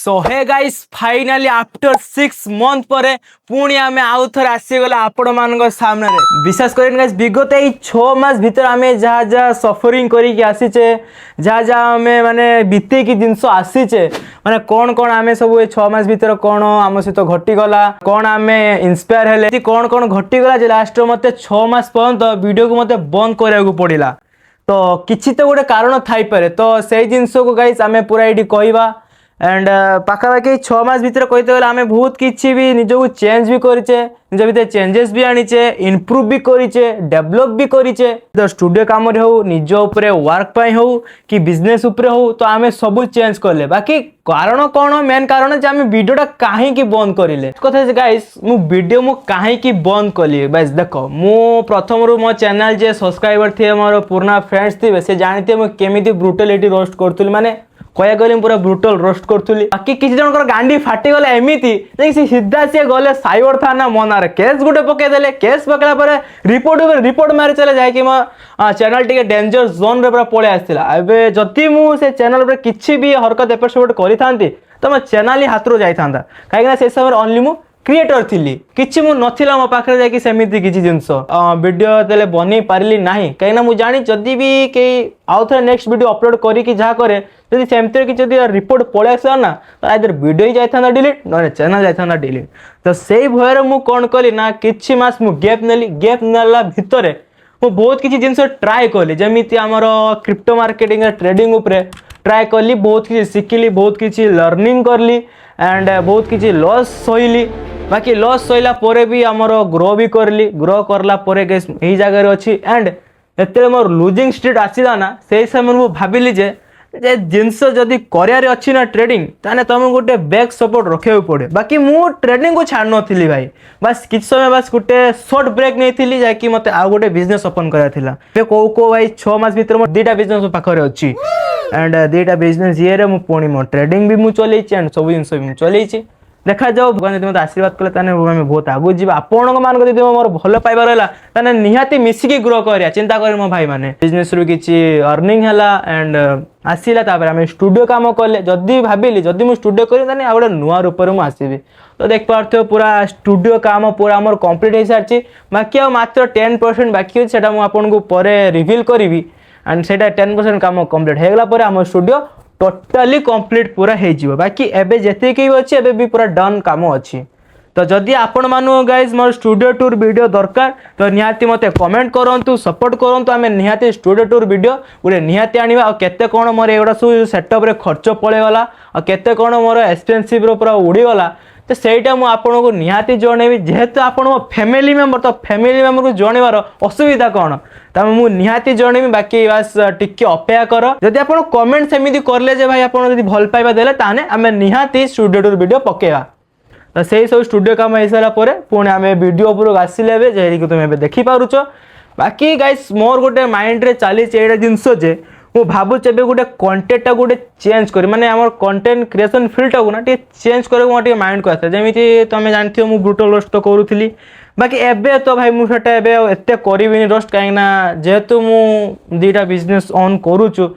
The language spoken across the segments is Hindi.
सो hey guys finally after 6 month पर पुणी आम आउ थे आसीगला आपण मान सामने विश्वास करें गाइस विगत ये 6 मास भीतर आम जहाँ जहाँ सफरिंग करके आसीचे जहाँ जहाँ आम माने बीते की जिनस आसीचे माने कौन कौन आम सब 6 मास भीतर कौन आम सहित घटीगला कौन आम इन्स्पायर हेले कौन कौन घटीगला जे लास्ट मत 6 मास पर्यंत वीडियो को मत बंद कराया पड़ा तो किसी तो गोटे कारण थाईपे तो से जिनस को गाइस आम पूरा ये कहवा एंड पाखापाखि 6 मास भीतर कहते गले आम बहुत किसी भी निजक चेंज भी करेचे निज भीतर चेंजेस भी आनीचे इम्प्रूव भी करेचे डेभलप भी करेचे तो स्टूडियो काम हो निज उपरे वर्क पाई हो कि बिजनेस उपरे हो तो आम सब चेंज कले बाकी कारण कौन मेन कारण जे आम वीडियोटा कहीं बंद करें कथा गाइस मु वीडियो मु कहीं बंद कली बस देख मु प्रथम रू मो चैनल जे सब्सक्राइबर थे मोर पुराना फ्रेंड्स थे से जानते मुझे केमी ब्रुटालिटी रोस्ट करूँ माने कह गली पूरा ब्रुटल रोस्ट करूँ बाकी किसी जनकर गांडी फाटीगला एमती सीधा सी गले साइबर थाना मनार केस गोटे पकईदे केस पकड़ा रिपोर्ट मारी चले जाकि मो चैनल टी डेंजर जोन रे पूरा पलि आसाला एवं जदि मुझे चैनल पर किसी भी हरकत एपट सेपट करी तो मो चैनल ही हाथ रू जाता कहीं से समय ओनली मु क्रिएटर थी किसी मु नथिला मो पाखे जाकि सेमिति किसी जिनस वीडियो तेले बन पारिली नहीं कहीं मुझे जानी जदि भी कई आउ थे नेक्स्ट वीडियो अपलोड करी जहाँ करे जब सेमती किसी रिपोर्ट पलि आसला ना तो आदर वीडियो ही जाता डिलीट ना चैनल जाता डिलीट तो से भयर मु कौन कली ना किछि मास मु गैप नेली गैप नेला भितर मु बहुत किसी जिनस ट्राए कली जमीती आमर क्रिप्टो मार्केटिंग ट्रेडिंग उपरे ट्राए कली बहुत किसी शिखिली बहुत किसी लर्निंग करली एंड बहुत किसी लॉस सहिली बाकी लॉस सहिला परे भी आमर ग्रो भी करली ग्रो करला परे यही जगह अच्छी एंड एते मोर लुजिंग स्ट्रीट आसला ना से समय मु भाविली जे जिनस जदि करार अच्छी ना ट्रेडिंग ताने तुम गोटे बैक सपोर्ट रखा पड़े बाकी मु ट्रेडिंग को छाड़ नी भाई बस किसी समय बस गोटे शॉर्ट ब्रेक नहीं जाकि मत आउ गोटे बिजनेस ओपन कराला कौ भाई 6 मास भीतर मोर 2टा बिजनेस पाखे अच्छी एंड 2टा बिजनेस ये पुणी मो ट्रेडिंग भी मुझे चलई एंड सब जिन भी चलई देखा जाओ भगवान जो मत आशीर्वाद कले ताने आम बहुत आगू जी आपण मान जब मोर भल पाइबा रहा निहाती मिसिकी ग्रो करिया चिंता कर मो भाई माने बिजनेस रू किछि अर्निंग हैला एंड आसीला तापर आम स्टूडियो काम कले जदि भाविली जदि मु स्टूडियो करी ताने आ गोटे नुआ रूप में आसबि तो देख पार्थ्यो पूरा स्टूडियो काम पूरा आमर कंप्लीट हो सारी बाकी आ मात्र 10% बाकी अच्छे से आपको पर रिवील करी एंड से 10% काम कंप्लीट होगला पर आम स्टूडियो टोटाली कंप्लीट पूरा हो बाकी एबे जेतिकी अच्छी एबे भी पूरा डन काम अच्छी तो जदि आपण मानु गाइज मोर स्टूडियो टूर वीडियो दरकार तो निहाती मते कमेंट करंतु सपोर्ट करंतु आमे निहाती स्टूडियो टूर वीडियो गोटे निहाती आनिबा आ केते कोन मोर एगुडा सब सेटअप रे खर्च पळेगला आ केते कोन मोर एक्सपेंसिव रो पूरा उड़ीगला तो सेटा मु आपन को निहाती जणेबी जेहेतु आपण मो फैमिली मेंबर तो फैमिली मेंबर को जणेबार असुविधा कोन तमे मु निहाती जणेबी बाकी बस टिके अपेक्षा कर जदि आपण कमेंट सेमिति करले जे भाई आपण जदि भल पाइबा देले ताने आमे निहाती स्टूडियो टूर वीडियो पकेबा तो से सब स्टूडियो काम हो सारा पुणी आम वीडियो उपरक आसिले जे तुम देखी पारुच बाकी गाइस मोर गोटे माइंड रे चली जिनस जे मु भावुचे गोटे कंटेंट टा गोटे चेंज कर माने आमर कंटेंट क्रिएशन फील्ड टाक ना चेंज कर माइंड को आसे जमी तुम जानते मु ब्रुटल रोस्ट तो करूली बाकी एबे तो भाई मुझे एत करी रोस्ट कहीं जेहेतु मु 2टा बिजनेस ऑन करुचु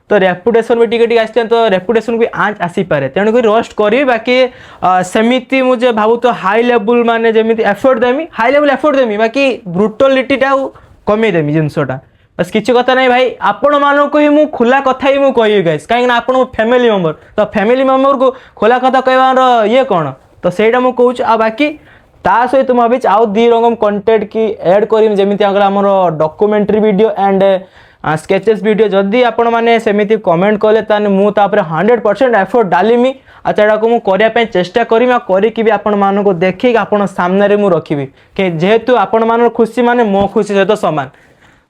तो रेपुटेशन भी टिके आसते तो रेपुटेशन भी आँच आसीपे तेणुक रोस्ट करी बाकी सेमिति मुझे भावु तो हाई लेवल माने जमी एफर्ट देमी हाई लेवल एफर्ट देमी बाकी ब्रुटालिटीटा कमे देमी जिनसटा बस किसी कथा नहीं भाई आपण मानक ही मु खुला कथा ही मु कहि गाइस कहीं आप फैमिली मेंबर तो फैमिली मेंबर को खुला कथा कहवार ये कौन तो सेटा मु कहूँ आ बाकी ता सहित मुझे आउ 2 रकम कंटेंट की ऐड करी जमी आमर documentary video and sketches video जदि आपण मैंने सेमिति कमेंट कले ताने मु तापर 100% एफर्ट डालिमी आ सेटा को मु करिया पे चेष्टा करिमी आ करिकि भी आपण मानको को देखि आपण सामने रे मु रखिबी के जेहेतु आपण मान खुशी माने मो खुशी सहित समान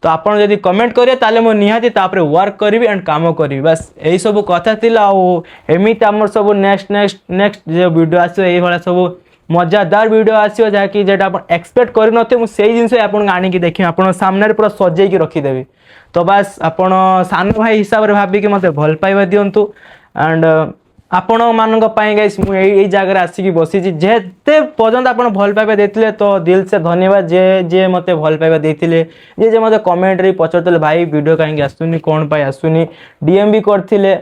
तो आपण जदि कमेंट करिए ताले मु निहाती तापर वर्क करिवि एंड काम करिवि बस एही सब कथा थिला आ एमिति हमर सब नेक्स्ट जे वीडियो आसो एही भला सब मजादार वीडियो आसो जहाँकि जेटा आप एक्सपेक्ट कर नथे से जिन आपको आनिकी देखिए आप सामने पूरा सजेकी रखीदेवी तो बस आपण सान भाई हिसाब से भाविकी मत भल पाइबा दिंतु एंड आपण मानक गाइस मुझे जगह आसिकी बसी जेते पर्यंत आप भल पाइबा देते तो दिल से धन्यवाद जे जे मत भल पाइबा देते जे मत कमेंट रे पचारते भाई वीडियो कहीं आसुनी कौन पाई आसुनी डीएम भी करते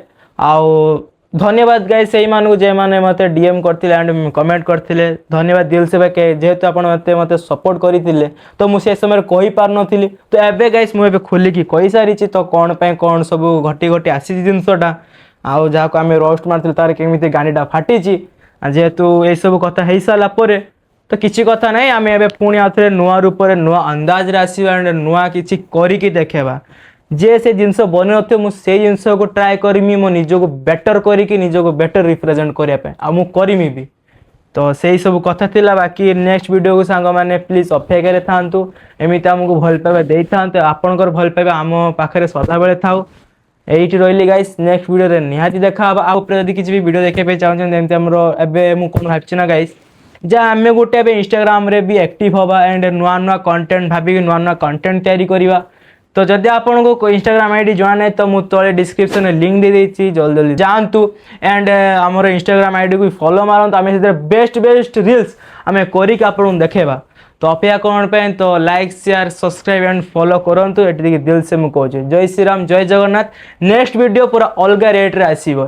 धन्यवाद गाइस से मानू जे माने मते डीएम करथिले एंड कमेंट करथिले धन्यवाद दिल से भाई जेहेतु आपण मते मते सपोर्ट करथिले तो मु से समय कहि पार नथिली तो एबे गाइस मु एबे खोली की कहि सारी छि तो कोन पे कोन सब घटी घटी आसी जिंसटा आउ जहा को आमे रोस्ट मारथिल तार केमिति गानीटा फाटी छि जेहेतु ए सब कथा हेई साला परे तो किसी कथा नहीं आम ए पुणी आउे नुआ रूप से नुआ अंदाज आसवा एंड नुआ कि करी देखेबा जे से जिनस बन नए जिनस को ट्राए करमी मो निज को बेटर करी निज को बेटर रिप्रेजेंट करने मु करमी भी तो से सब कथा थिला बाकी नेक्स्ट वीडियो को सांग माने प्लीज अपेक्षा था एमती आमको भल पाइबा दे था आपंकर भल पाइबा आम पाखे सदा बेले थाउ एठी रही गाइस नेक्स्ट वीडियो रे निहाती देखा आदि किसी भी वीडियो देखा चाहते मुझे भावची ना गाइस जहाँ आम गोटे इंस्टाग्राम रे भी एक्टिव हवा एंड नुआ नुआ कंटेंट भाविक नुआ नुआ कंटेंट तैयारी करवा तो जदि आपन को इंस्टाग्राम आईडी जाना नहीं तो मुझे तले डिस्क्रिप्शन में लिंक दे देती जल्दी जल्दी जातु एंड आमर इंस्टाग्राम आईडी को फॉलो मारत आम बेस्ट बेस्ट रील्स आम करिक आपन देखेबा तो अपेक्षा कौन तो like share subscribe and follow करूँ ये दिल से मुझे जय श्री राम जय जगन्नाथ नेक्स्ट वीडियो पूरा अलग रेट रे आसीबो।